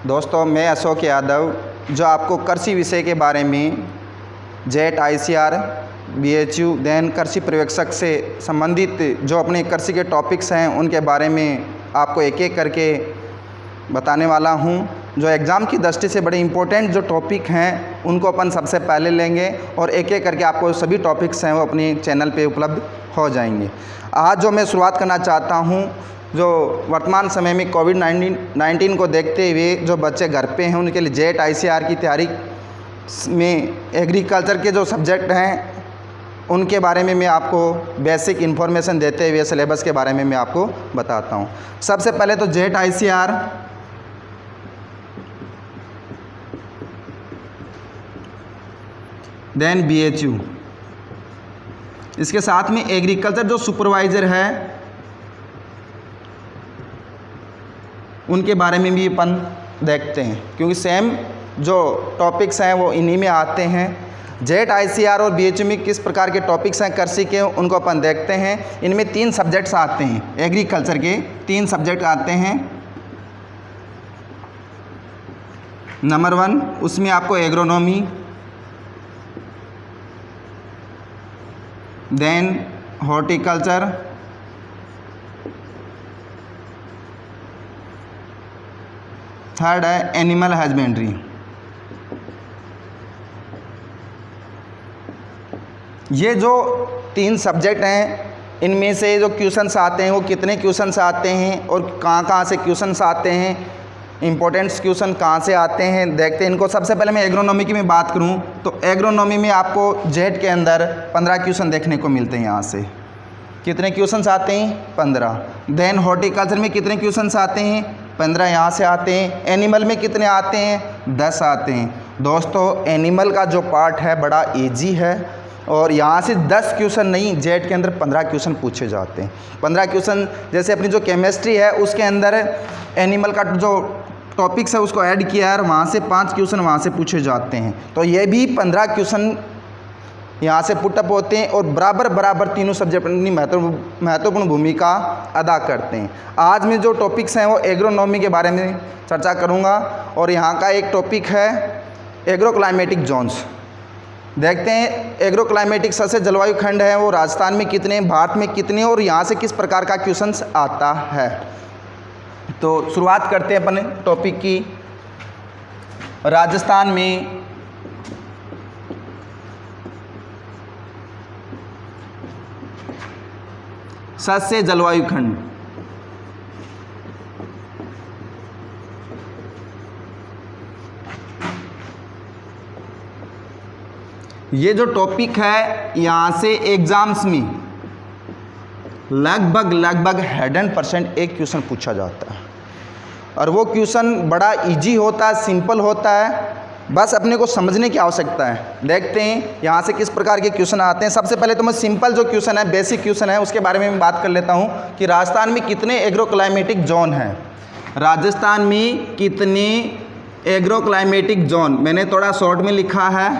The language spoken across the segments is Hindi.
दोस्तों, मैं अशोक यादव जो आपको कृषि विषय के बारे में जेट ICR BHU देन कृषि पर्यवेक्षक से संबंधित जो अपने कृषि के टॉपिक्स हैं उनके बारे में आपको एक एक करके बताने वाला हूं। जो एग्ज़ाम की दृष्टि से बड़े इम्पोर्टेंट जो टॉपिक हैं उनको अपन सबसे पहले लेंगे और एक एक करके आपको सभी टॉपिक्स हैं वो अपने चैनल पे उपलब्ध हो जाएंगे। आज जो मैं शुरुआत करना चाहता हूं, जो वर्तमान समय में कोविड-19 को देखते हुए जो बच्चे घर पे हैं उनके लिए जेट ICR की तैयारी में एग्रीकल्चर के जो सब्जेक्ट हैं उनके बारे में मैं आपको बेसिक इन्फॉर्मेशन देते हुए सिलेबस के बारे में मैं आपको बताता हूं। सबसे पहले तो जेट ICR देन BHU, इसके साथ में एग्रीकल्चर जो सुपरवाइज़र है उनके बारे में भी अपन देखते हैं, क्योंकि सेम जो टॉपिक्स हैं वो इन्हीं में आते हैं। जेट ICR और BHU में किस प्रकार के टॉपिक्स हैं कृषि के उनको अपन देखते हैं। इनमें 3 सब्जेक्ट्स आते हैं, एग्रीकल्चर के 3 सब्जेक्ट आते हैं। नंबर 1 उसमें आपको एग्रोनॉमी, देन हॉर्टिकल्चर, थर्ड है एनिमल हस्बेंड्री। ये जो 3 सब्जेक्ट हैं इनमें से जो क्वेश्चंस आते हैं वो कितने क्वेश्चंस आते हैं और कहाँ से क्वेश्चंस आते हैं, इंपॉर्टेंट्स क्वेश्चन कहाँ से आते हैं देखते हैं इनको। सबसे पहले मैं एग्रोनॉमी की मैं बात करूँ तो एग्रोनॉमी में आपको जेट के अंदर 15 क्वेश्चन देखने को मिलते हैं। यहाँ से कितने क्वेश्चंस आते हैं? 15। देन हॉर्टिकल्चर में कितने क्वेश्चंस आते हैं? 15 यहाँ से आते हैं। एनिमल में कितने आते हैं? 10 आते हैं। दोस्तों, एनिमल का जो पार्ट है बड़ा ईजी है और यहाँ से 10 क्वेश्चन नहीं, जेट के अंदर 15 क्वेश्चन पूछे जाते हैं। 15 क्वेश्चन जैसे अपनी जो केमिस्ट्री है उसके अंदर एनिमल का जो टॉपिक्स है उसको ऐड किया है और वहाँ से 5 क्वेश्चन वहाँ से पूछे जाते हैं। तो ये भी 15 क्वेश्चन यहाँ से पुटअप होते हैं और बराबर तीनों सब्जेक्ट अपनी महत्वपूर्ण भूमिका अदा करते हैं। आज में जो टॉपिक्स हैं वो एग्रोनॉमी के बारे में चर्चा करूँगा और यहाँ का एक टॉपिक है एग्रो क्लाइमेटिक जोन्स। देखते हैं एग्रो क्लाइमेटिक सबसे जलवायु खंड है वो राजस्थान में कितने, भारत में कितने और यहाँ से किस प्रकार का क्वेश्चंस आता है। तो शुरुआत करते हैं अपने टॉपिक की। राजस्थान में सस्य जलवायु खंड, ये जो टॉपिक है यहाँ से एग्जाम्स में लगभग 100% एक क्वेश्चन पूछा जाता है और वो क्वेश्चन बड़ा इजी होता है, सिंपल होता है, बस अपने को समझने की आवश्यकता है। देखते हैं यहाँ से किस प्रकार के क्वेश्चन आते हैं। सबसे पहले तो मैं सिंपल जो क्वेश्चन है, बेसिक क्वेश्चन है, उसके बारे में मैं बात कर लेता हूँ कि राजस्थान में कितने एग्रो क्लाइमेटिक जोन हैं। राजस्थान में कितने एग्रो क्लाइमेटिक जोन, मैंने थोड़ा शॉर्ट में लिखा है,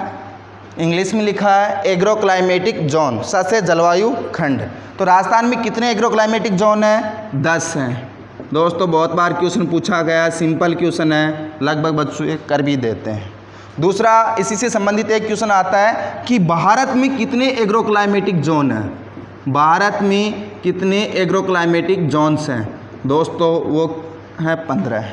इंग्लिश में लिखा है एग्रो क्लाइमेटिक जोन, सस्य जलवायु खंड। तो राजस्थान में कितने एग्रो क्लाइमेटिक जोन हैं? 10 हैं। दोस्तों, बहुत बार क्वेश्चन पूछा गया, सिंपल क्वेश्चन है, लगभग बच्चे कर भी देते हैं। दूसरा इसी से संबंधित एक क्वेश्चन आता है कि भारत में कितने एग्रो क्लाइमेटिक जोन हैं। भारत में कितने एग्रो क्लाइमेटिक जोन्स हैं? दोस्तों, वो हैं 15।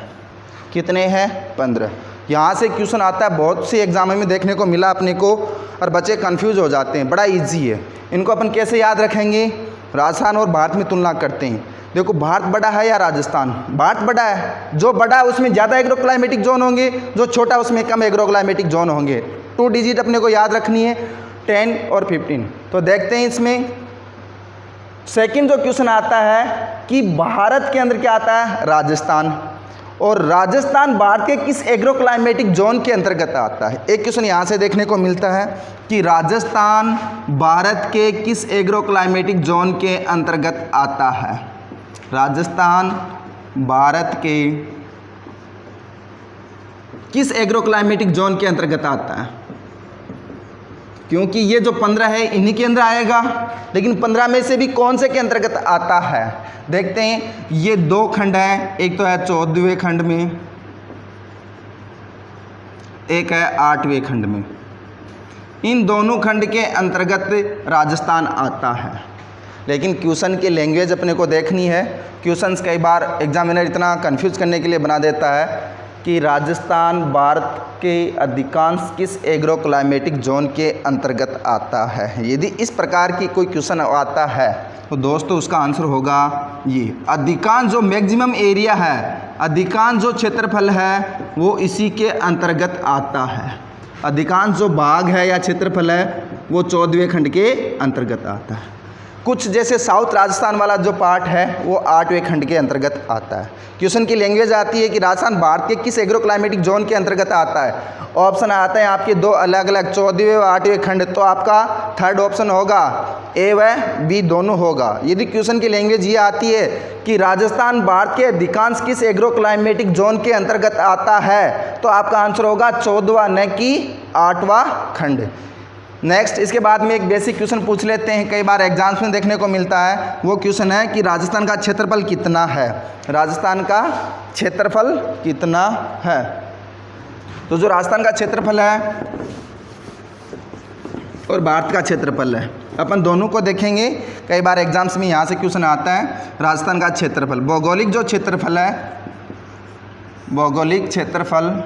कितने हैं? 15। यहाँ से क्वेश्चन आता है, बहुत से एग्जाम में देखने को मिला अपने को और बच्चे कंफ्यूज हो जाते हैं। बड़ा इजी है, इनको अपन कैसे याद रखेंगे? राजस्थान और भारत में तुलना करते हैं। देखो, भारत बड़ा है या राजस्थान? भारत बड़ा है, जो बड़ा है उसमें ज़्यादा एग्रो क्लाइमेटिक जोन होंगे, जो छोटा उसमें कम एग्रो क्लाइमेटिक जोन होंगे। 2 डिजिट अपने को याद रखनी है, 10 और 15। तो देखते हैं इसमें सेकंड जो क्वेश्चन आता है कि भारत के अंदर क्या आता है? राजस्थान। और राजस्थान भारत के किस एग्रो क्लाइमेटिक जोन के अंतर्गत आता है? एक क्वेश्चन यहाँ से देखने को मिलता है कि राजस्थान भारत के किस एग्रो क्लाइमेटिक जोन के अंतर्गत आता है। राजस्थान भारत के किस एग्रो क्लाइमेटिक जोन के अंतर्गत आता है? क्योंकि ये जो 15 है इन्हीं के अंदर आएगा, लेकिन 15 में से भी कौन से के अंतर्गत आता है देखते हैं। ये 2 खंड हैं, एक तो है 14वें खंड में एक है 8वें खंड में। इन दोनों खंड के अंतर्गत राजस्थान आता है। लेकिन क्वेश्चन की लैंग्वेज अपने को देखनी है। क्वेश्चंस कई बार एग्जामिनर इतना कंफ्यूज करने के लिए बना देता है कि राजस्थान भारत के अधिकांश किस एग्रो क्लाइमेटिक जोन के अंतर्गत आता है। यदि इस प्रकार की कोई क्वेश्चन आता है तो दोस्तों उसका आंसर होगा ये, अधिकांश जो मैक्सिमम एरिया है, अधिकांश जो क्षेत्रफल है वो इसी के अंतर्गत आता है। अधिकांश जो भाग है या क्षेत्रफल है वो 14वें खंड के अंतर्गत आता है। कुछ जैसे साउथ राजस्थान वाला जो पार्ट है वो 8वें खंड के अंतर्गत आता है। क्वेश्चन की लैंग्वेज आती है कि राजस्थान भारत के किस एग्रो क्लाइमेटिक जोन के अंतर्गत आता है। ऑप्शन आते हैं आपके दो अलग अलग, 14वें और 8वें खंड, तो आपका थर्ड ऑप्शन होगा ए व बी दोनों होगा। यदि क्वेश्चन की लैंग्वेज ये आती है कि राजस्थान भारत के अधिकांश किस एग्रो क्लाइमेटिक जोन के अंतर्गत आता है तो आपका आंसर होगा 14वां न कि 8वां खंड। नेक्स्ट इसके बाद में एक बेसिक क्वेश्चन पूछ लेते हैं, कई बार एग्जाम्स में देखने को मिलता है। वो क्वेश्चन है कि राजस्थान का क्षेत्रफल कितना है। राजस्थान का क्षेत्रफल कितना है। तो जो राजस्थान का क्षेत्रफल है और भारत का क्षेत्रफल है, अपन दोनों को देखेंगे। कई बार एग्जाम्स में यहाँ से क्वेश्चन आता है राजस्थान का क्षेत्रफल, भौगोलिक जो क्षेत्रफल है, भौगोलिक क्षेत्रफल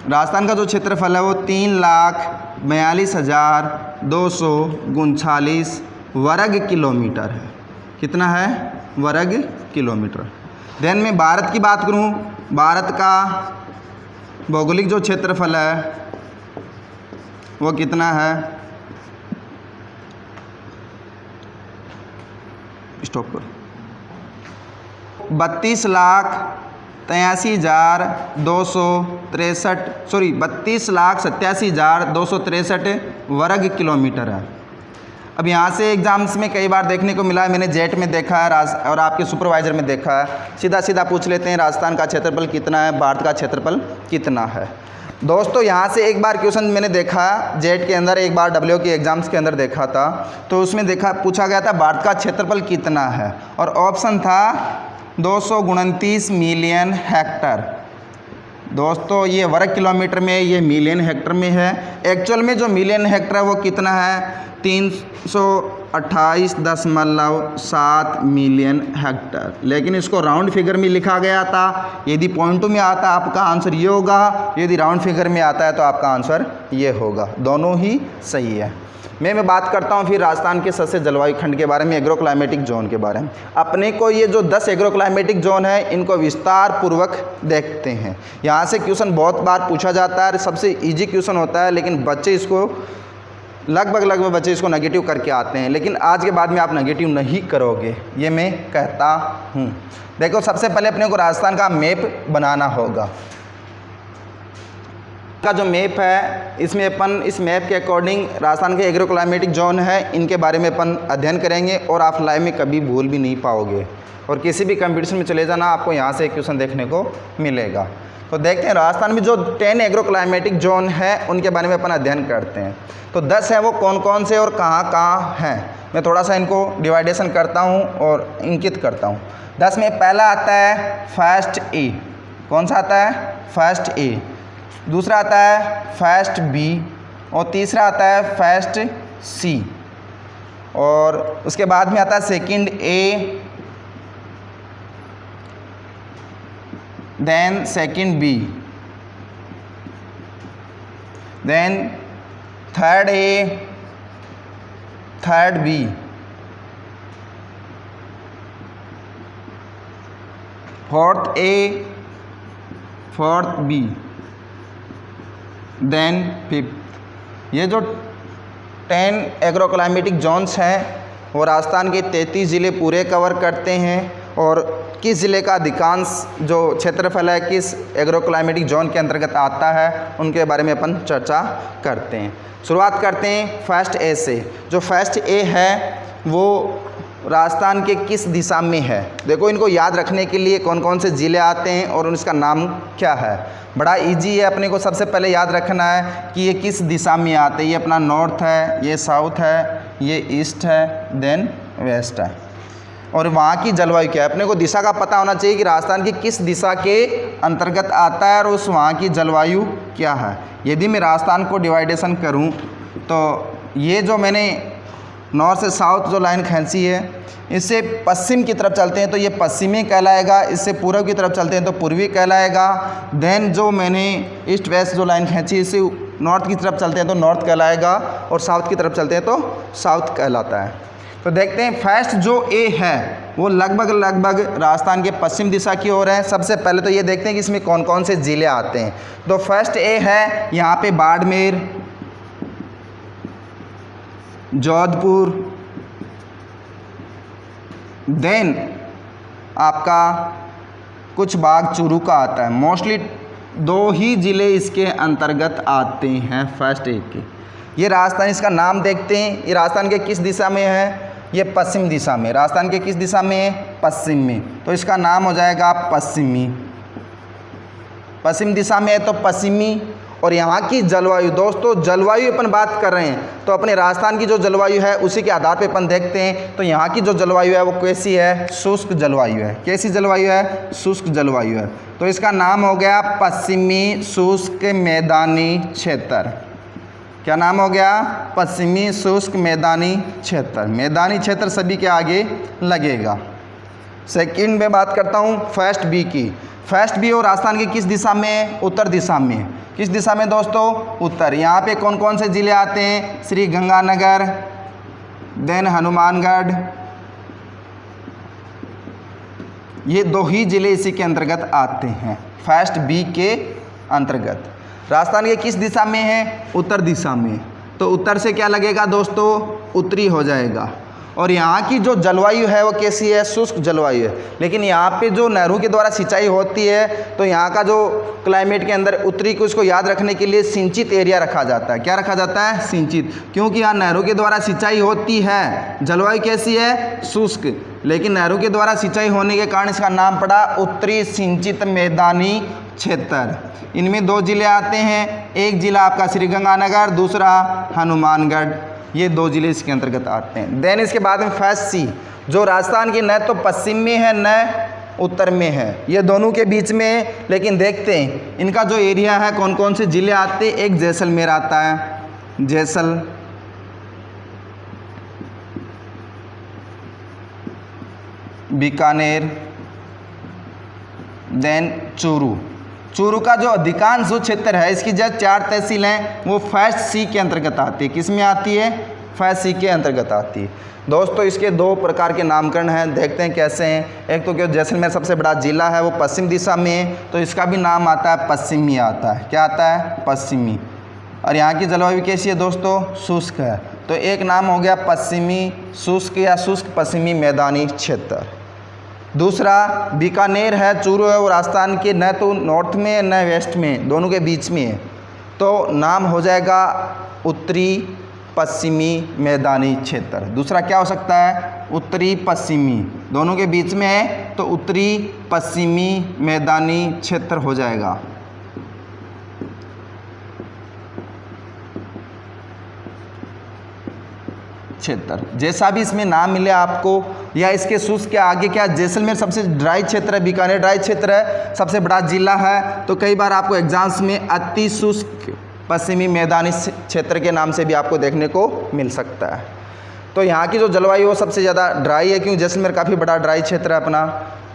राजस्थान का जो क्षेत्रफल है वो 3,42,239 वर्ग किलोमीटर है। कितना है? वर्ग किलोमीटर। देन मैं भारत की बात करूं, भारत का भौगोलिक जो क्षेत्रफल है वो कितना है? स्टॉप करो। 32,87,263 वर्ग किलोमीटर है। अब यहाँ से एग्जाम्स में कई बार देखने को मिला है, मैंने जेट में देखा है और आपके सुपरवाइजर में देखा है, सीधा सीधा पूछ लेते हैं राजस्थान का क्षेत्रफल कितना है, भारत का क्षेत्रफल कितना है। दोस्तों यहाँ से एक बार क्वेश्चन मैंने देखा जेट के अंदर, एक बार डब्ल्यू के एग्ज़ाम्स के अंदर देखा था, तो उसमें पूछा गया था भारत का क्षेत्रफल कितना है और ऑप्शन था 229 मिलियन हेक्टर। दोस्तों ये वर्ग किलोमीटर में, ये मिलियन हेक्टर में है। एक्चुअल में जो मिलियन हेक्टर है वो कितना है? 328.7 मिलियन हेक्टर। लेकिन इसको राउंड फिगर में लिखा गया था। यदि पॉइंटों में आता है आपका आंसर ये होगा, यदि राउंड फिगर में आता है तो आपका आंसर ये होगा। दोनों ही सही है। मैं बात करता हूँ फिर राजस्थान के सबसे जलवायु खंड के बारे में, एग्रो क्लाइमेटिक जोन के बारे में। अपने को ये जो 10 एग्रो क्लाइमेटिक जोन है इनको विस्तार पूर्वक देखते हैं। यहाँ से क्वेश्चन बहुत बार पूछा जाता है, सबसे इजी क्वेश्चन होता है, लेकिन बच्चे इसको लगभग बच्चे इसको नेगेटिव करके आते हैं। लेकिन आज के बाद में आप नेगेटिव नहीं करोगे, ये मैं कहता हूँ। देखो सबसे पहले अपने को राजस्थान का मैप बनाना होगा। का जो मैप है इसमें अपन इस मैप के अकॉर्डिंग राजस्थान के एग्रो क्लाइमेटिक जोन है इनके बारे में अपन अध्ययन करेंगे और आप लाइफ में कभी भूल भी नहीं पाओगे। और किसी भी कंपटीशन में चले जाना, आपको यहाँ से एक क्वेश्चन देखने को मिलेगा। तो देखते हैं राजस्थान में जो 10 एग्रो क्लाइमेटिक जोन है उनके बारे में अपन अध्ययन करते हैं। तो 10 है वो कौन कौन से और कहाँ कहाँ हैं, मैं थोड़ा सा इनको डिवाइडेशन करता हूँ और इंकित करता हूँ। 10 में पहला आता है फर्स्ट ए। कौन सा आता है? First A. दूसरा आता है फर्स्ट बी और तीसरा आता है फर्स्ट सी और उसके बाद में आता है second A, then second B, then third A, third B, fourth A, fourth B, then fifth. ये जो 10 एग्रो क्लाइमेटिक जोन्स हैं वो राजस्थान के 33 ज़िले पूरे कवर करते हैं और किस ज़िले का अधिकांश जो क्षेत्रफल है किस एग्रो क्लाइमेटिक जोन के अंतर्गत आता है उनके बारे में अपन चर्चा करते हैं। शुरुआत करते हैं फर्स्ट ए से। जो फर्स्ट ए है वो राजस्थान के किस दिशा में है। देखो इनको याद रखने के लिए कौन कौन से ज़िले आते हैं और उसका नाम क्या है। बड़ा इजी है, अपने को सबसे पहले याद रखना है कि ये किस दिशा में आते हैं। ये अपना नॉर्थ है, ये साउथ है, ये ईस्ट है, देन वेस्ट है। और वहाँ की जलवायु क्या है। अपने को दिशा का पता होना चाहिए कि राजस्थान की किस दिशा के अंतर्गत आता है और उस वहाँ की जलवायु क्या है। यदि मैं राजस्थान को डिवाइडेशन करूँ तो ये जो मैंने नॉर्थ से साउथ जो लाइन खींची है, इससे पश्चिम की तरफ चलते हैं तो ये पश्चिमी कहलाएगा, इससे पूर्व की तरफ चलते हैं तो पूर्वी कहलाएगा। देन जो मैंने ईस्ट वेस्ट जो लाइन खींची, इससे नॉर्थ की तरफ चलते हैं तो नॉर्थ कहलाएगा, और साउथ की तरफ चलते हैं तो साउथ कहलाता है। तो देखते हैं फर्स्ट जो ए है वो लगभग राजस्थान के पश्चिम दिशा की ओर है। सबसे पहले तो ये देखते हैं कि इसमें कौन कौन से ज़िले आते हैं। तो फर्स्ट ए है यहाँ पे बाड़मेर, जोधपुर, देन आपका कुछ भाग चूरू का आता है। मोस्टली 2 ही ज़िले इसके अंतर्गत आते हैं फर्स्ट ए के। ये राजस्थान, इसका नाम देखते हैं, ये राजस्थान के किस दिशा में है, ये पश्चिम दिशा में। राजस्थान के किस दिशा में है, पश्चिम में, तो इसका नाम हो जाएगा पश्चिमी। पश्चिम दिशा में है तो पश्चिमी। और यहाँ की जलवायु, दोस्तों जलवायु अपन बात कर रहे हैं तो अपने राजस्थान की जो जलवायु है उसी के आधार पे अपन देखते हैं। तो यहाँ की जो जलवायु है वो कैसी है, शुष्क जलवायु है। कैसी जलवायु है, शुष्क जलवायु है। तो इसका नाम हो गया पश्चिमी शुष्क मैदानी क्षेत्र। क्या नाम हो गया, पश्चिमी शुष्क मैदानी क्षेत्र। मैदानी क्षेत्र सभी के आगे लगेगा। सेकंड में बात करता हूँ फर्स्ट बी की। फर्स्ट बी और राजस्थान की किस दिशा में, उत्तर दिशा में। किस दिशा में दोस्तों, उत्तर। यहाँ पे कौन कौन से ज़िले आते हैं, श्री गंगानगर, देन हनुमानगढ़, ये 2 ही ज़िले इसी के अंतर्गत आते हैं, फर्स्ट बी के अंतर्गत। राजस्थान के किस दिशा में है, उत्तर दिशा में, तो उत्तर से क्या लगेगा दोस्तों, उत्तरी हो जाएगा। और यहाँ की जो जलवायु है वो कैसी है, शुष्क जलवायु है। लेकिन यहाँ पे जो नहरों के द्वारा सिंचाई होती है तो यहाँ का जो क्लाइमेट के अंदर उत्तरी को, इसको याद रखने के लिए सिंचित एरिया रखा जाता है। क्या रखा जाता है, सिंचित, क्योंकि यहाँ नहरों के द्वारा सिंचाई होती है। जलवायु कैसी है, शुष्क, लेकिन नहरों के द्वारा सिंचाई होने के कारण इसका नाम पड़ा उत्तरी सिंचित मैदानी क्षेत्र। इनमें 2 ज़िले आते हैं, एक ज़िला आपका श्रीगंगानगर, दूसरा हनुमानगढ़। ये 2 ज़िले इसके अंतर्गत आते हैं। देन इसके बाद में फर्स्ट सी, जो राजस्थान की न तो पश्चिम में है न उत्तर में है, ये दोनों के बीच में है। लेकिन देखते हैं इनका जो एरिया है, कौन कौन से ज़िले आते हैं। एक जैसलमेर आता है, जैसल, बीकानेर, देन चूरू। चूरू का जो अधिकांश जो क्षेत्र है, इसकी जो 4 तहसीलें वो फर्स्ट सी के अंतर्गत आती है। किस में आती है, फर्स्ट सी के अंतर्गत आती है। दोस्तों इसके 2 प्रकार के नामकरण हैं, देखते हैं कैसे हैं। एक तो क्या, जैसलमेर सबसे बड़ा जिला है, वो पश्चिम दिशा में है, तो इसका भी नाम आता है पश्चिमी आता है। क्या आता है, पश्चिमी। और यहाँ की जलवायु कैसी है दोस्तों, शुष्क है। तो एक नाम हो गया पश्चिमी शुष्क या शुष्क पश्चिमी मैदानी क्षेत्र। दूसरा बीकानेर है, चूरू है, वो राजस्थान के न तो नॉर्थ में न वेस्ट में, दोनों के बीच में है, तो नाम हो जाएगा उत्तरी पश्चिमी मैदानी क्षेत्र। दूसरा क्या हो सकता है, उत्तरी पश्चिमी, दोनों के बीच में है तो उत्तरी पश्चिमी मैदानी क्षेत्र हो जाएगा। क्षेत्र जैसा भी इसमें नाम मिले आपको, या इसके शुष्क के आगे क्या, जैसलमेर सबसे ड्राई क्षेत्र है, बीकानेर ड्राई क्षेत्र है, सबसे बड़ा जिला है। तो कई बार आपको एग्जाम्स में अति शुष्क पश्चिमी मैदानी क्षेत्र के नाम से भी आपको देखने को मिल सकता है। तो यहाँ की जो जलवायु वो सबसे ज़्यादा ड्राई है, क्योंकि जैसलमेर काफ़ी बड़ा ड्राई क्षेत्र है अपना।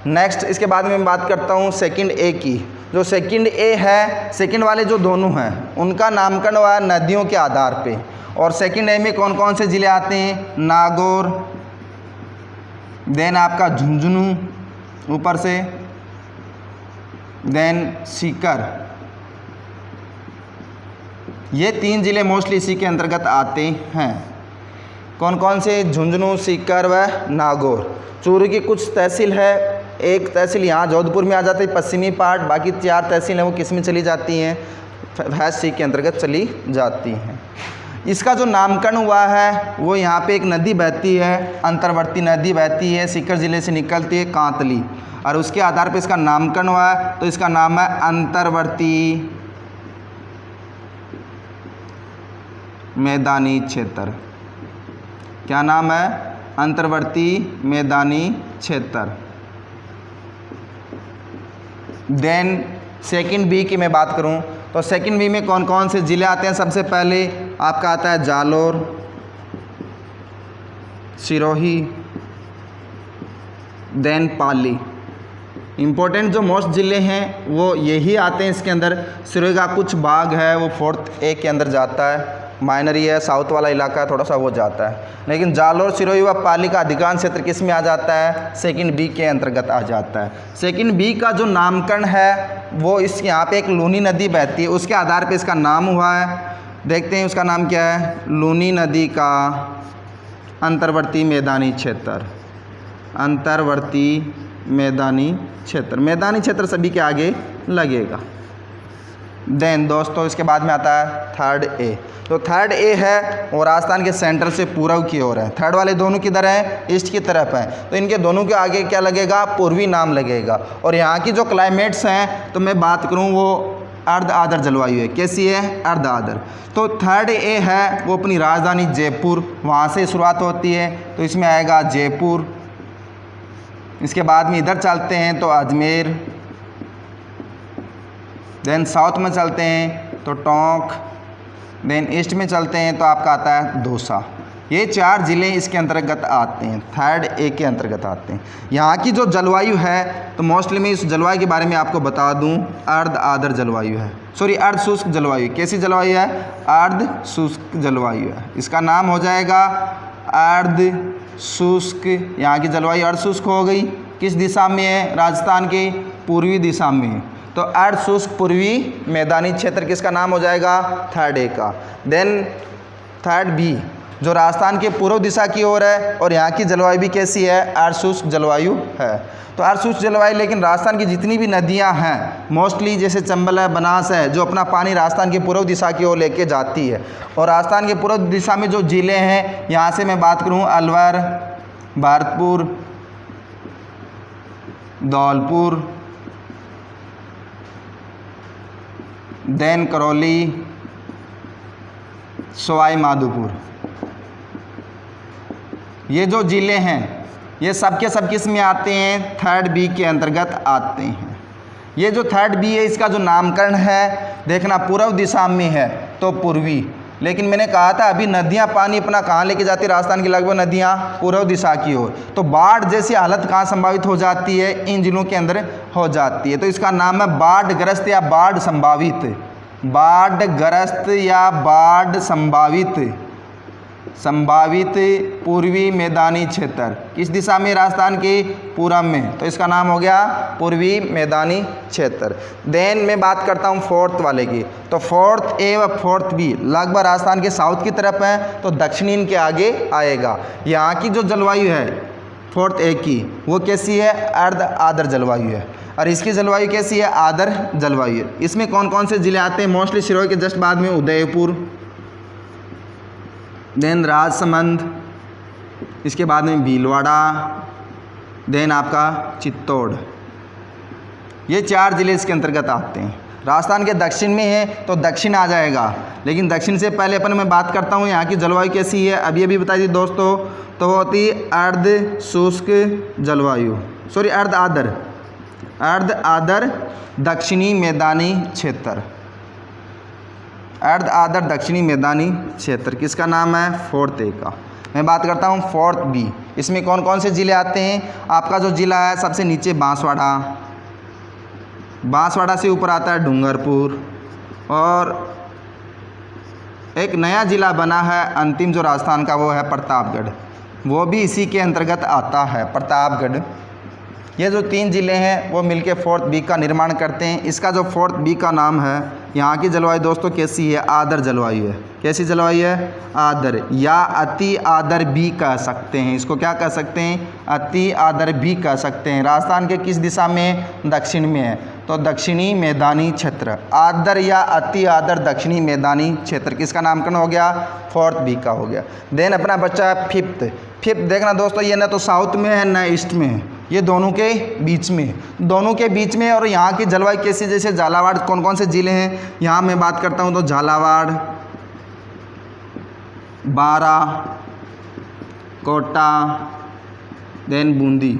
नेक्स्ट इसके बाद में मैं बात करता हूँ सेकंड ए की। जो सेकंड ए है, सेकंड वाले जो दोनों हैं उनका नामकरण हुआ नदियों के आधार पे। और सेकंड ए में कौन कौन से ज़िले आते हैं, नागौर, देन आपका झुंझुनू ऊपर से, देन सीकर, ये 3 ज़िले मोस्टली इसी के अंतर्गत आते हैं। कौन कौन से, झुंझुनू, सीकर व नागौर। चूरू की कुछ तहसील है, एक तहसील यहाँ जोधपुर में आ जाती है पश्चिमी पार्ट, बाकी 4 तहसील हैं वो किस में चली जाती हैं, फर्स्ट सी के अंतर्गत चली जाती हैं। इसका जो नामकरण हुआ है वो यहाँ पे एक नदी बहती है, अंतर्वर्ती नदी बहती है, सीकर ज़िले से निकलती है, कांतली, और उसके आधार पे इसका नामकरण हुआ है। तो इसका नाम है अंतर्वर्ती मैदानी क्षेत्र। क्या नाम है, अंतर्वर्ती मैदानी क्षेत्र। देन सेकंड बी की मैं बात करूं तो सेकंड बी में कौन कौन से ज़िले आते हैं? सबसे पहले आपका आता है जालोर, सिरोही, देन पाली। इम्पोर्टेंट जो मोस्ट ज़िले हैं वो यही आते हैं इसके अंदर। सिरोही का कुछ भाग है वो 4th ए के अंदर जाता है, माइनर ही है, साउथ वाला इलाका है थोड़ा सा वो जाता है, लेकिन जालोर, सिरोही व पाली का अधिकांश क्षेत्र किस में आ जाता है? सेकंड बी के अंतर्गत आ जाता है। सेकंड बी का जो नामकरण है वो इस यहाँ पे एक लूनी नदी बहती है, उसके आधार पे इसका नाम हुआ है। देखते हैं उसका नाम क्या है। लूनी नदी का अंतर्वर्ती मैदानी क्षेत्र। अंतर्वर्ती मैदानी क्षेत्र, मैदानी क्षेत्र सभी के आगे लगेगा। देन दोस्तों इसके बाद में आता है थर्ड ए। तो थर्ड ए है वो राजस्थान के सेंटर से पूर्व की ओर है। थर्ड वाले दोनों किधर हैं? ईस्ट की तरफ हैं। तो इनके दोनों के आगे क्या लगेगा? पूर्वी नाम लगेगा। और यहाँ की जो क्लाइमेट्स हैं तो मैं बात करूँ वो अर्ध आर्द्र जलवायु है। कैसी है? अर्ध आर्द्र। तो थर्ड ए है वो अपनी राजधानी जयपुर, वहाँ से शुरुआत होती है, तो इसमें आएगा जयपुर। इसके बाद में इधर चलते हैं तो अजमेर, देन साउथ में चलते हैं तो टोंक, देन ईस्ट में चलते हैं तो आपका आता है दौसा। ये 4 ज़िले इसके अंतर्गत आते हैं, थर्ड ए के अंतर्गत आते हैं। यहाँ की जो जलवायु है तो मोस्टली मैं इस जलवायु के बारे में आपको बता दूँ, अर्ध आर्द्र जलवायु है, सॉरी अर्ध शुष्क जलवायु। कैसी जलवायु है? अर्ध शुष्क जलवायु है। इसका नाम हो जाएगा अर्ध शुष्क। यहाँ की जलवायु अर्ध शुष्क हो गई। किस दिशा में है? राजस्थान के पूर्वी दिशा में है, तो अर्ध शुष्क पूर्वी मैदानी क्षेत्र किसका नाम हो जाएगा? थर्ड ए का। देन थर्ड बी जो राजस्थान के पूर्व दिशा की ओर है और यहाँ की जलवायु भी कैसी है? अर्ध शुष्क जलवायु है। तो अर्ध शुष्क जलवायु, लेकिन राजस्थान की जितनी भी नदियाँ हैं मोस्टली जैसे चंबल है, बनास है, जो अपना पानी राजस्थान की पूर्व दिशा की ओर लेके जाती है। और राजस्थान के पूर्व दिशा में जो ज़िले हैं यहाँ से मैं बात करूँ अलवर, भरतपुर, धौलपुर, देन करौली, सवाई माधोपुर, ये जो ज़िले हैं ये सब के सब किस में आते हैं? थर्ड बी के अंतर्गत आते हैं। ये जो थर्ड बी है इसका जो नामकरण है देखना पूर्व दिशा में है तो पूर्वी, लेकिन मैंने कहा था अभी नदियाँ पानी अपना कहाँ लेके जाती है? राजस्थान की लगभग नदियाँ पूर्व दिशा की ओर, तो बाढ़ जैसी हालत कहाँ संभावित हो जाती है? इन जिलों के अंदर हो जाती है। तो इसका नाम है बाढ़ग्रस्त या बाढ़ संभावित। बाढ़ग्रस्त या बाढ़ संभावित, संभावित पूर्वी मैदानी क्षेत्र। किस दिशा में? राजस्थान के पूर्व में, तो इसका नाम हो गया पूर्वी मैदानी क्षेत्र। देन मैं बात करता हूँ फोर्थ वाले की। तो फोर्थ ए व फोर्थ बी लगभग राजस्थान के साउथ की तरफ है, तो दक्षिणी इनके आगे आएगा। यहाँ की जो जलवायु है फोर्थ ए की वो कैसी है? अर्ध आर्द्र जलवायु है। और इसकी जलवायु कैसी है? आर्द्र जलवायु है। इसमें कौन कौन से ज़िले आते हैं? मोस्टली सिरोही के जस्ट बाद में उदयपुर, देन राजसमंद, इसके बाद में भीलवाड़ा, देन आपका चित्तौड़। ये 4 ज़िले इसके अंतर्गत आते हैं। राजस्थान के दक्षिण में है तो दक्षिण आ जाएगा, लेकिन दक्षिण से पहले अपन मैं बात करता हूँ यहाँ की जलवायु कैसी है। अभी अभी बताई थी दोस्तों, तो वो होती अर्ध शुष्क जलवायु, सॉरी अर्ध आर्द्र, अर्ध आर्द्र दक्षिणी मैदानी क्षेत्र। अर्ध आर्द्र दक्षिणी मैदानी क्षेत्र किसका नाम है? फोर्थ ए का। मैं बात करता हूँ फोर्थ बी। इसमें कौन कौन से ज़िले आते हैं? आपका जो ज़िला है सबसे नीचे बांसवाड़ा, बांसवाड़ा से ऊपर आता है डूंगरपुर, और एक नया ज़िला बना है अंतिम जो राजस्थान का वो है प्रतापगढ़, वो भी इसी के अंतर्गत आता है, प्रतापगढ़। ये जो 3 ज़िले हैं वो मिलके फोर्थ बी का निर्माण करते हैं। इसका जो फोर्थ बी का नाम है, यहाँ की जलवायु दोस्तों कैसी है? आर्द्र जलवायु है। कैसी जलवायु है? आर्द्र या अति आर्द्र भी कह सकते हैं। इसको क्या कह सकते हैं? अति आर्द्र भी कह सकते हैं। राजस्थान के किस दिशा में? दक्षिण में है, तो दक्षिणी मैदानी क्षेत्र। आर्द्र या अति आर्द्र दक्षिणी मैदानी क्षेत्र किसका नामकरण हो गया? फोर्थ बी का हो गया। देन अपना बच्चा है फिफ्थ। फिफ्थ देखना दोस्तों, ये ना तो साउथ में है ना ईस्ट में है, ये दोनों के बीच में, दोनों के बीच में। और यहाँ की जलवायु कैसी? जैसे झालावाड़, कौन कौन से ज़िले हैं यहाँ मैं बात करता हूँ, तो झालावाड़, बारा, कोटा, देन बूंदी।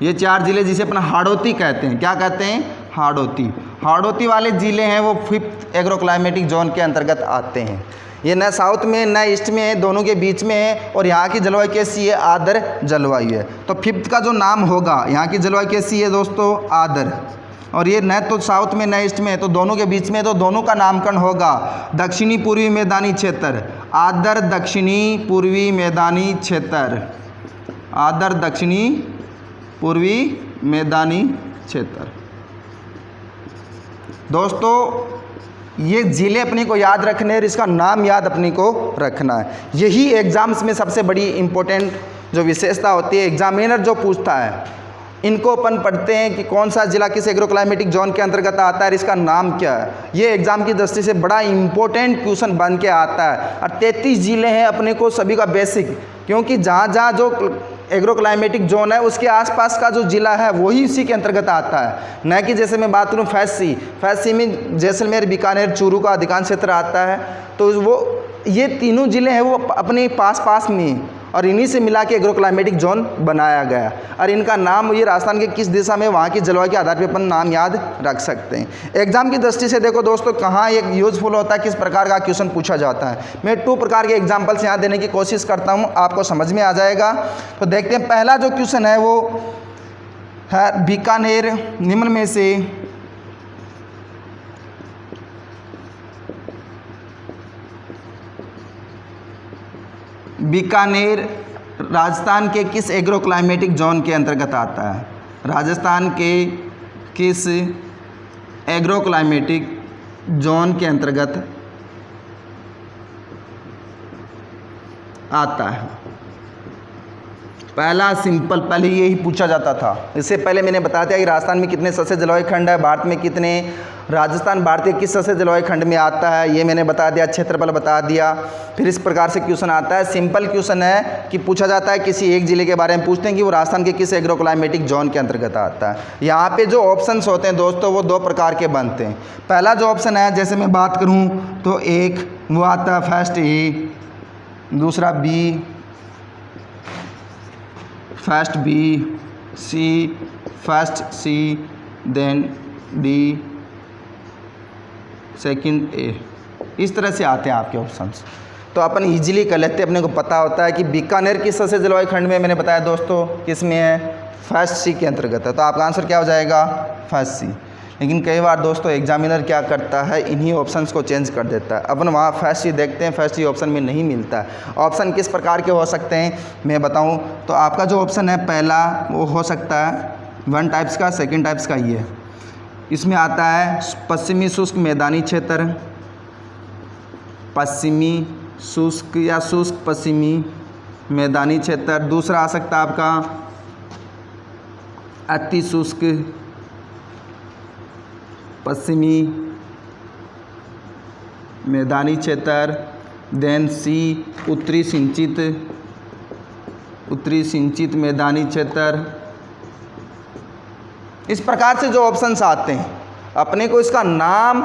ये 4 ज़िले जिसे अपना हाड़ौती कहते हैं। क्या कहते हैं? हाड़ौती। हाड़ौती वाले ज़िले हैं वो 5th एग्रो क्लाइमेटिक जोन के अंतर्गत आते हैं। ये न साउथ में न ईस्ट में है, दोनों के बीच में है। और यहाँ की जलवायु कैसी है? आर्द्र जलवायु है। तो 5th का जो नाम होगा, यहाँ की जलवायु कैसी है दोस्तों? आर्द्र। और ये न तो साउथ में न ईस्ट में है, तो दोनों के बीच में है, तो दोनों का नामकरण होगा दक्षिणी पूर्वी मैदानी क्षेत्र। आर्द्र दक्षिणी पूर्वी मैदानी क्षेत्र। आर्द्र दक्षिणी पूर्वी मैदानी क्षेत्र। दोस्तों ये ज़िले अपने को याद रखने हैं और इसका नाम याद अपने को रखना है। यही एग्ज़ाम्स में सबसे बड़ी इम्पोर्टेंट जो विशेषता होती है, एग्जामिनर जो पूछता है, इनको अपन पढ़ते हैं कि कौन सा ज़िला किस एग्रो क्लाइमेटिक जोन के अंतर्गत आता है और इसका नाम क्या है। ये एग्ज़ाम की दृष्टि से बड़ा इम्पोर्टेंट क्वेश्चन बन के आता है। और 33 ज़िले हैं अपने को सभी का बेसिक, क्योंकि जहाँ जहाँ जो एग्रो क्लाइमेटिक जोन है उसके आसपास का जो ज़िला है वही उसी के अंतर्गत आता है। न कि जैसे मैं बात करूँ फैज़ सी में जैसलमेर, बीकानेर, चूरू का अधिकांश क्षेत्र आता है। तो वो ये तीनों ज़िले हैं वो अपने पास में, और इन्हीं से मिला के एग्रो क्लाइमेटिक जोन बनाया गया। और इनका नाम, ये राजस्थान के किस दिशा में, वहाँ की जलवायु के आधार पर अपन नाम याद रख सकते हैं। एग्जाम की दृष्टि से देखो दोस्तों कहाँ एक यूजफुल होता है, किस प्रकार का क्वेश्चन पूछा जाता है। मैं 2 प्रकार के एग्जाम्पल्स यहाँ देने की कोशिश करता हूँ, आपको समझ में आ जाएगा। तो देखते हैं, पहला जो क्वेश्चन है वो है बीकानेर निम्न में से बीकानेर राजस्थान के किस एग्रो क्लाइमेटिक जोन के अंतर्गत आता है? राजस्थान के किस एग्रो क्लाइमेटिक जोन के अंतर्गत आता है? पहला सिंपल, पहले यही पूछा जाता था। इससे पहले मैंने बताया था कि राजस्थान में कितने सस्य जलवायु खंड है, भारत में कितने, राजस्थान भारतीय किस सस्य जलवायु खंड में आता है, ये मैंने बता दिया, क्षेत्रफल बता दिया। फिर इस प्रकार से क्वेश्चन आता है। सिंपल क्वेश्चन है कि पूछा जाता है किसी एक ज़िले के बारे में पूछते हैं कि वो राजस्थान के किस एग्रो क्लाइमेटिक जोन के अंतर्गत आता है। यहाँ पे जो ऑप्शंस होते हैं दोस्तों वो 2 प्रकार के बनते हैं। पहला जो ऑप्शन है, जैसे मैं बात करूँ तो एक वो आता है फर्स्ट ए, दूसरा B, first B, C, first C, then D, second A. इस तरह से आते हैं आपके ऑप्शंस। तो अपन इजीली कर लेते हैं, अपने को पता होता है कि बीकानेर किस सस्य जलवायु खंड में, मैंने बताया दोस्तों किस में है, फर्स्ट सी के अंतर्गत है। तो आपका आंसर क्या हो जाएगा? फर्स्ट सी। लेकिन कई बार दोस्तों एग्जामिनर क्या करता है, इन्हीं ऑप्शंस को चेंज कर देता है। अपन वहाँ फर्स्ट सी देखते हैं, फर्स्ट सी ऑप्शन में नहीं मिलता है। ऑप्शन किस प्रकार के हो सकते हैं मैं बताऊँ तो आपका जो ऑप्शन है पहला वो हो सकता है 1 टाइप्स का, सेकंड टाइप्स का ये, इसमें आता है पश्चिमी शुष्क मैदानी क्षेत्र, पश्चिमी शुष्क या शुष्क पश्चिमी मैदानी क्षेत्र। दूसरा आ सकता है आपका अति शुष्क पश्चिमी मैदानी क्षेत्र। देन सी उत्तरी सिंचित मैदानी क्षेत्र। इस प्रकार से जो ऑप्शंस आते हैं, अपने को इसका नाम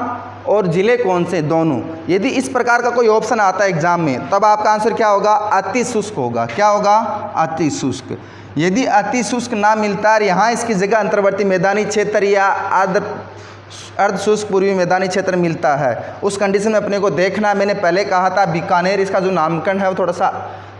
और ज़िले कौन से दोनों, यदि इस प्रकार का कोई ऑप्शन आता है एग्जाम में, तब आपका आंसर क्या होगा? अति शुष्क होगा। क्या होगा? अति शुष्क। यदि अति शुष्क ना मिलता है, यहाँ इसकी जगह अंतर्वर्ती मैदानी क्षेत्र या अर्ध शुष्क पूर्वी मैदानी क्षेत्र मिलता है, उस कंडीशन में अपने को देखना। मैंने पहले कहा था बीकानेर, इसका जो नामकरण है वो थोड़ा सा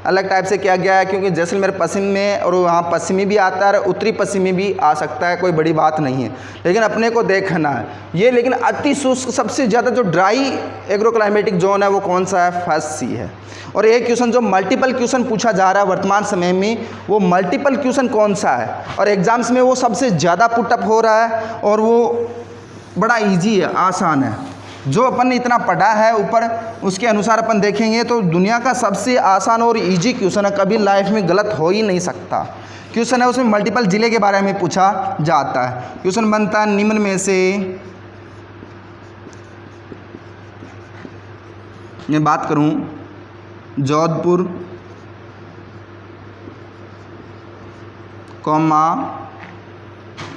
अलग टाइप से किया गया है, क्योंकि जैसलमेर पश्चिम में और वहाँ पश्चिमी भी आता है और उत्तरी पश्चिमी भी आ सकता है, कोई बड़ी बात नहीं है। लेकिन अपने को देखना है ये। लेकिन अति शुष्क सबसे ज़्यादा जो ड्राई एग्रो क्लाइमेटिक जोन है वो कौन सा है? फर्स्ट सी है। और एक क्वेश्चन जो मल्टीपल क्वेश्चन पूछा जा रहा है वर्तमान समय में, वो मल्टीपल क्वेश्चन कौन सा है, और एग्जाम्स में वो सबसे ज़्यादा पुटअप हो रहा है और वो बड़ा ईजी है, आसान है। जो अपन ने इतना पढ़ा है ऊपर, उसके अनुसार अपन देखेंगे तो दुनिया का सबसे आसान और इजी क्वेश्चन है, कभी लाइफ में गलत हो ही नहीं सकता क्वेश्चन है। उसमें मल्टीपल ज़िले के बारे में पूछा जाता है। क्वेश्चन बनता है निम्न में से, मैं बात करूं जोधपुर,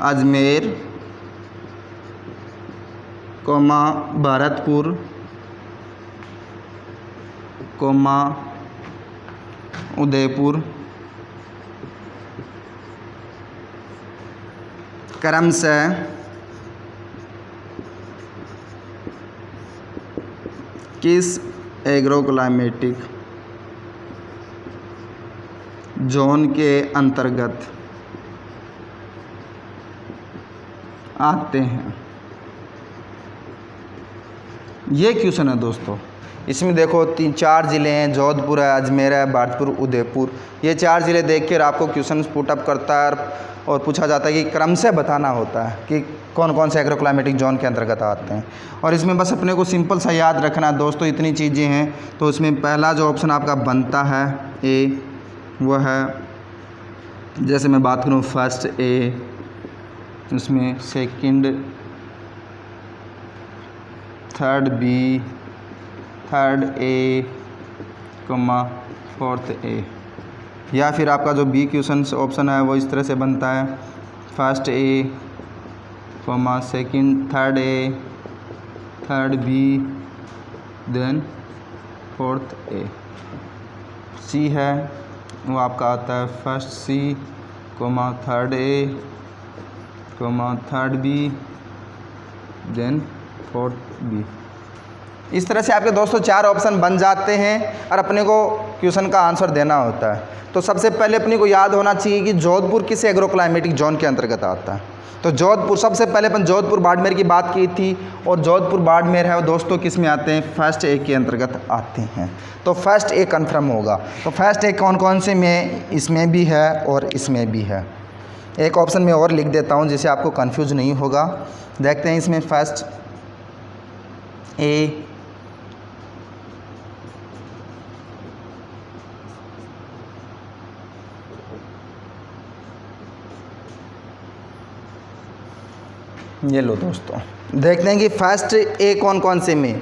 अजमेर, भरतपुर, उदयपुर क्रमशः किस एग्रो क्लाइमेटिक जोन के अंतर्गत आते हैं? ये क्वेश्चन है दोस्तों। इसमें देखो 3-4 ज़िले हैं, जोधपुर है, अजमेर है, भरतपुर, उदयपुर। ये 4 ज़िले देख कर आपको क्वेश्चन पुटअप करता है और पूछा जाता है कि क्रम से बताना होता है कि कौन कौन से एग्रो क्लाइमेटिक जोन के अंतर्गत आते हैं। और इसमें बस अपने को सिंपल सा याद रखना है दोस्तों, इतनी चीज़ें हैं। तो इसमें पहला जो ऑप्शन आपका बनता है ए, वह है, जैसे मैं बात करूँ फर्स्ट ए, उसमें second, third B, third A, fourth A. या फिर आपका जो बी क्वेश्चन ऑप्शन है वो इस तरह से बनता है, first A, second, third A, third B, then fourth A. C है वो आपका आता है first C, third A, third B, then fourth B. इस तरह से आपके दोस्तों 4 ऑप्शन बन जाते हैं और अपने को क्वेश्चन का आंसर देना होता है। तो सबसे पहले अपने को याद होना चाहिए कि जोधपुर किस एग्रो क्लाइमेटिक जोन के अंतर्गत आता है। तो जोधपुर, सबसे पहले अपन जोधपुर बाड़मेर की बात की थी, और जोधपुर बाड़मेर है वो दोस्तों किस में आते हैं? फर्स्ट ए के अंतर्गत आते हैं। तो फर्स्ट ए कन्फर्म होगा। तो फर्स्ट ए कौन कौन से में? इसमें भी है और इसमें भी है। एक ऑप्शन में और लिख देता हूँ जिससे आपको कन्फ्यूज नहीं होगा। देखते हैं इसमें फर्स्ट ए, ये लो दोस्तों, देखते हैं कि फर्स्ट ए कौन कौन से में?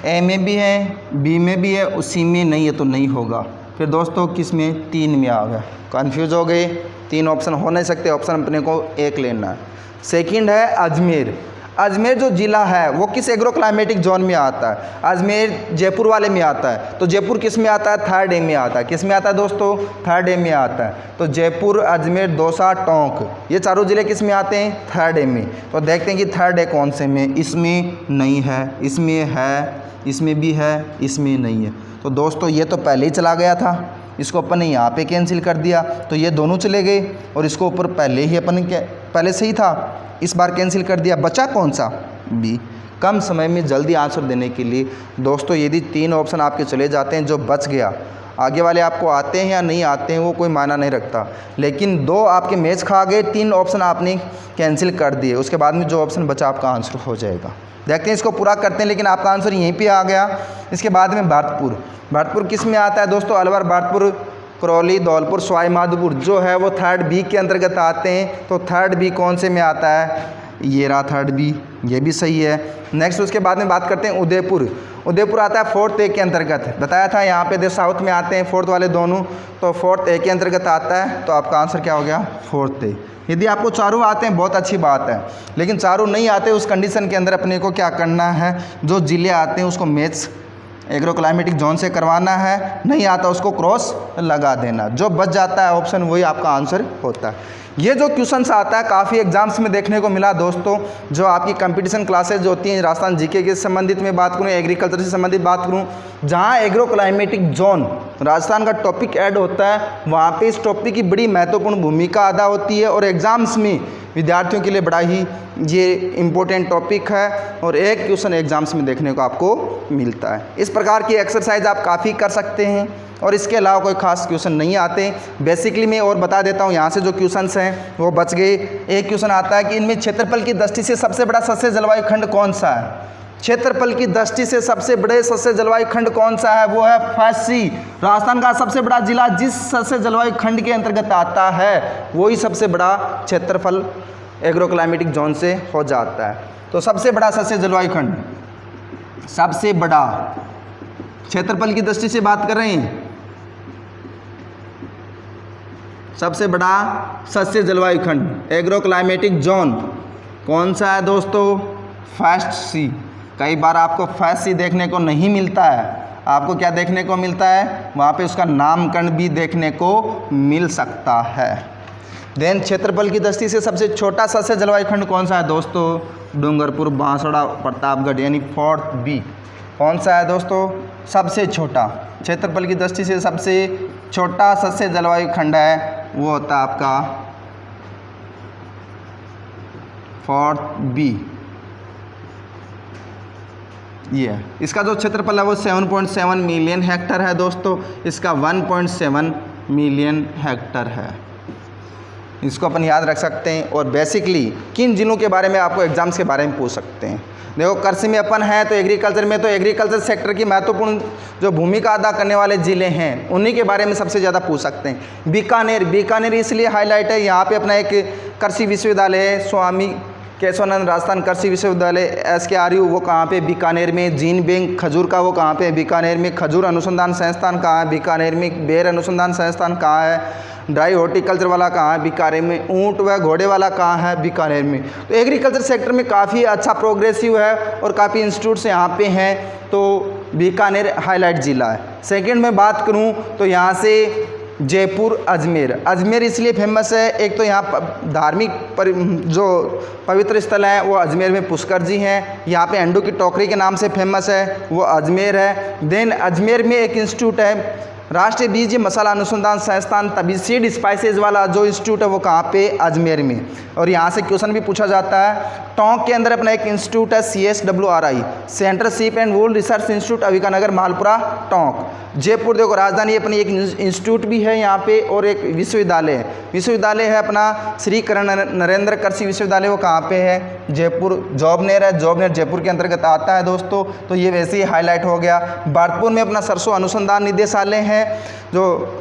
ए में भी है, बी में भी है, उसी में नहीं है तो नहीं होगा। फिर दोस्तों किस में? 3 में आ गया। कन्फ्यूज हो गए, 3 ऑप्शन हो नहीं सकते, ऑप्शन अपने को एक लेना है। सेकंड है अजमेर। अजमेर जो ज़िला है वो किस एग्रो क्लाइमेटिक जोन में आता है? अजमेर जयपुर वाले में आता है। तो जयपुर किस में आता है? थर्ड ए में आता है। किस में आता है दोस्तों? थर्ड ए में आता है। तो जयपुर, अजमेर, दौसा, टोंक, ये चारों ज़िले किस में आते हैं? थर्ड ए में। तो देखते हैं कि थर्ड ए कौन से में? इसमें नहीं है, इसमें है, इसमें भी है, इसमें नहीं है। तो दोस्तों ये तो पहले ही चला गया था, इसको अपन ने यहाँ पे कैंसिल कर दिया, तो ये दोनों चले गए, और इसको ऊपर पहले ही अपन पहले से ही था, इस बार कैंसिल कर दिया। बचा कौन सा? बी। कम समय में जल्दी आंसर देने के लिए दोस्तों यदि 3 ऑप्शन आपके चले जाते हैं, जो बच गया, आगे वाले आपको आते हैं या नहीं आते हैं वो कोई मायना नहीं रखता, लेकिन 2 आपके मैच खा गए, 3 ऑप्शन आपने कैंसिल कर दिए, उसके बाद में जो ऑप्शन बचा आपका आंसर हो जाएगा। देखते हैं इसको पूरा करते हैं, लेकिन आपका आंसर यहीं पे आ गया। इसके बाद में भरतपुर। भरतपुर किस में आता है दोस्तों? अलवर, भरतपुर, करौली, धौलपुर, सवाई माधोपुर जो है वो थर्ड बी के अंतर्गत आते हैं। तो थर्ड बी कौन से में आता है? ये रहा थर्ड बी, ये भी सही है। नेक्स्ट उसके बाद में बात करते हैं उदयपुर। उदयपुर आता है फोर्थ ए के अंतर्गत, बताया था यहाँ पे साउथ में आते हैं फोर्थ वाले दोनों, तो फोर्थ ए के अंतर्गत आता है। तो आपका आंसर क्या हो गया? फोर्थ ए। यदि आपको चारों आते हैं बहुत अच्छी बात है, लेकिन चारों नहीं आते उस कंडीशन के अंदर अपने को क्या करना है? जो ज़िले आते हैं उसको मैच एग्रो क्लाइमेटिक जोन से करवाना है, नहीं आता उसको क्रॉस लगा देना, जो बच जाता है ऑप्शन वही आपका आंसर होता है। ये जो क्वेश्चंस आता है काफ़ी एग्जाम्स में देखने को मिला दोस्तों, जो आपकी कंपटीशन क्लासेज होती हैं, राजस्थान जीके के संबंधित में बात करूँ, एग्रीकल्चर से संबंधित बात करूँ, जहाँ एग्रो क्लाइमेटिक जोन राजस्थान का टॉपिक ऐड होता है, वहाँ पे इस टॉपिक की बड़ी महत्वपूर्ण भूमिका अदा होती है और एग्ज़ाम्स में विद्यार्थियों के लिए बड़ा ही ये इम्पोर्टेंट टॉपिक है और एक क्वेश्चन एग्जाम्स में देखने को आपको मिलता है। इस प्रकार की एक्सरसाइज आप काफ़ी कर सकते हैं और इसके अलावा कोई खास क्वेश्चन नहीं आते। बेसिकली मैं और बता देता हूँ, यहाँ से जो क्वेश्चंस हैं वो बच गए। एक क्वेश्चन आता है कि इनमें क्षेत्रफल की दृष्टि से सबसे बड़ा सस्य जलवायु खंड कौन सा है? क्षेत्रफल की दृष्टि से सबसे बड़े सस्य जलवायु खंड कौन सा है? वो है फर्स्ट सी। राजस्थान का सबसे बड़ा जिला जिस सस्य जलवायु खंड के अंतर्गत आता है वही सबसे बड़ा क्षेत्रफल एग्रो क्लाइमेटिक जोन से हो जाता है। तो सबसे बड़ा सस्य जलवायु खंड, सबसे बड़ा क्षेत्रफल की दृष्टि से बात कर रहे हैं, सबसे बड़ा सस्य जलवायु खंड एग्रो क्लाइमेटिक जोन कौन सा है दोस्तों? फर्स्ट सी। कई बार आपको फर्स्ट सी देखने को नहीं मिलता है, आपको क्या देखने को मिलता है, वहाँ पे उसका नामकरण भी देखने को मिल सकता है। देन क्षेत्रफल की दृष्टि से सबसे छोटा सस्य जलवायु खंड कौन सा है दोस्तों, डूंगरपुर, बांसवाड़ा, प्रतापगढ़, यानी 4th B। कौन सा है दोस्तों, सबसे छोटा, क्षेत्रफल की दृष्टि से सबसे छोटा सस्य जलवायु खंड है वो होता है आपका 4th B। ये इसका जो क्षेत्रफल है वो 7.7 मिलियन हेक्टर है दोस्तों, इसका 1.7 मिलियन हेक्टर है। इसको अपन याद रख सकते हैं। और बेसिकली किन जिलों के बारे में आपको एग्जाम्स के बारे में पूछ सकते हैं, देखो कृषि में अपन है तो एग्रीकल्चर में, तो एग्रीकल्चर सेक्टर की महत्वपूर्ण जो भूमिका अदा करने वाले ज़िले हैं उन्हीं के बारे में सबसे ज़्यादा पूछ सकते हैं। बीकानेर, बीकानेर इसलिए हाईलाइट है, यहाँ पे अपना एक कृषि विश्वविद्यालय है, स्वामी केशवानंद राजस्थान कृषि विश्वविद्यालय SKRU, वो कहाँ पे, बीकानेर में। जीन बैंक खजूर का वो कहाँ पे, बीकानेर में। खजूर अनुसंधान संस्थान कहाँ है, बीकानेर में। बेर अनुसंधान संस्थान कहाँ है। ड्राई हॉर्टिकल्चर वाला कहाँ है, बीकानेर में। ऊँट व घोड़े वाला कहाँ है, बीकानेर में। तो एग्रीकल्चर सेक्टर में काफ़ी अच्छा प्रोग्रेसिव है और काफ़ी इंस्टीट्यूट्स यहाँ पे हैं, तो बीकानेर हाईलाइट ज़िला है। सेकेंड में बात करूँ तो यहाँ से जयपुर, अजमेर। अजमेर इसलिए फेमस है, एक तो यहाँ धार्मिक जो पवित्र स्थल हैं वो अजमेर में पुष्कर जी हैं, यहाँ पे अंडों की टोकरी के नाम से फेमस है वो अजमेर है। देन अजमेर में एक इंस्टीट्यूट है राष्ट्रीय बीज मसाला अनुसंधान संस्थान, तभी सीड स्पाइसेज वाला जो इंस्टीट्यूट है वो कहाँ पे, अजमेर में। और यहाँ से क्वेश्चन भी पूछा जाता है। टोंक के अंदर अपना एक इंस्टीट्यूट है CSWRI, central ship and wool research institute, Avikanagar, Malpura, Tonk. Jaipur देखो राजधानी अपनी एक इंस्टीट्यूट भी है यहाँ पे और एक विश्वविद्यालय है। विश्वविद्यालय है अपना श्री करण नरेंद्र कृषि विश्वविद्यालय, वो कहाँ पे है, जयपुर। जॉबनेर है, जॉबनेर जयपुर के अंतर्गत आता है दोस्तों, तो ये वैसे ही हाईलाइट हो गया। भरतपुर में अपना सरसों अनुसंधान निदेशालय है जो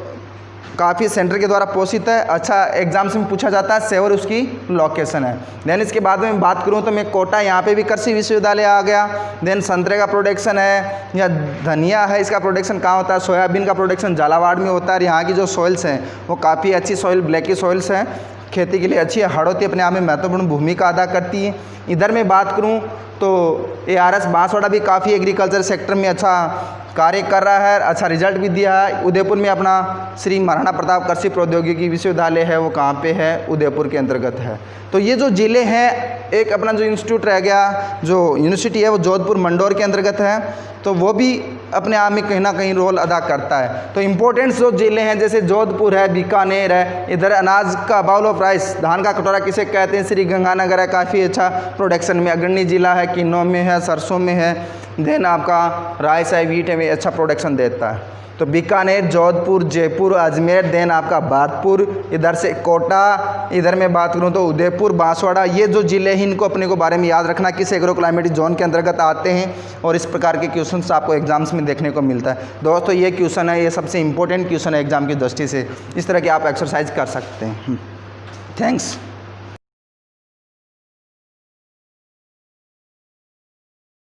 काफ़ी सेंटर के द्वारा पोषित है, अच्छा एग्जाम्स में पूछा जाता है, सेवर उसकी लोकेशन है। देन इसके बाद में बात करूँ तो मैं कोटा, यहाँ पे भी कृषि विश्वविद्यालय आ गया। देन संतरे का प्रोडक्शन है, या धनिया है, इसका प्रोडक्शन कहाँ होता है, सोयाबीन का प्रोडक्शन झालावाड़ में होता है। यहाँ की जो सॉइल्स हैं वो काफ़ी अच्छी सॉइल, ब्लैकी सॉइल्स हैं, खेती के लिए अच्छी है। हड़ौती अपने आप में महत्वपूर्ण भूमिका अदा करती है। इधर मैं बात करूँ तो ARS बांसवाड़ा भी काफ़ी एग्रीकल्चर सेक्टर में अच्छा कार्य कर रहा है, अच्छा रिजल्ट भी दिया है। उदयपुर में अपना श्री महाराणा प्रताप कृषि प्रौद्योगिकी विश्वविद्यालय है, वो कहाँ पे है, उदयपुर के अंतर्गत है। तो ये जो ज़िले हैं, एक अपना जो इंस्टीट्यूट रह गया, जो यूनिवर्सिटी है वो जोधपुर मंडौर के अंतर्गत है, तो वो भी अपने आप में कहीं ना कहीं रोल अदा करता है। तो इम्पोर्टेंट जो ज़िले हैं जैसे जोधपुर है, बीकानेर है, इधर अनाज का बाउल ऑफ राइस, धान का कटोरा किसे कहते हैं, श्री गंगानगर है, काफ़ी अच्छा प्रोडक्शन में अग्रणी जिला है, किन्नौर में है, सरसों में है। देन आपका राइस है, वीट में अच्छा प्रोडक्शन देता है। तो बीकानेर, जोधपुर, जयपुर, अजमेर, देन आपका भरतपुर, इधर से कोटा, इधर मैं बात करूं तो उदयपुर, बांसवाड़ा, ये जो ज़िले हैं इनको अपने को बारे में याद रखना, किस एग्रो क्लाइमेटिक जोन के अंतर्गत आते हैं, और इस प्रकार के क्वेश्चंस आपको एग्जाम्स में देखने को मिलता है। दोस्तों ये क्वेश्चन है, ये सबसे इंपॉर्टेंट क्वेश्चन है एग्जाम की दृष्टि से, इस तरह के आप एक्सरसाइज कर सकते हैं। थैंक्स।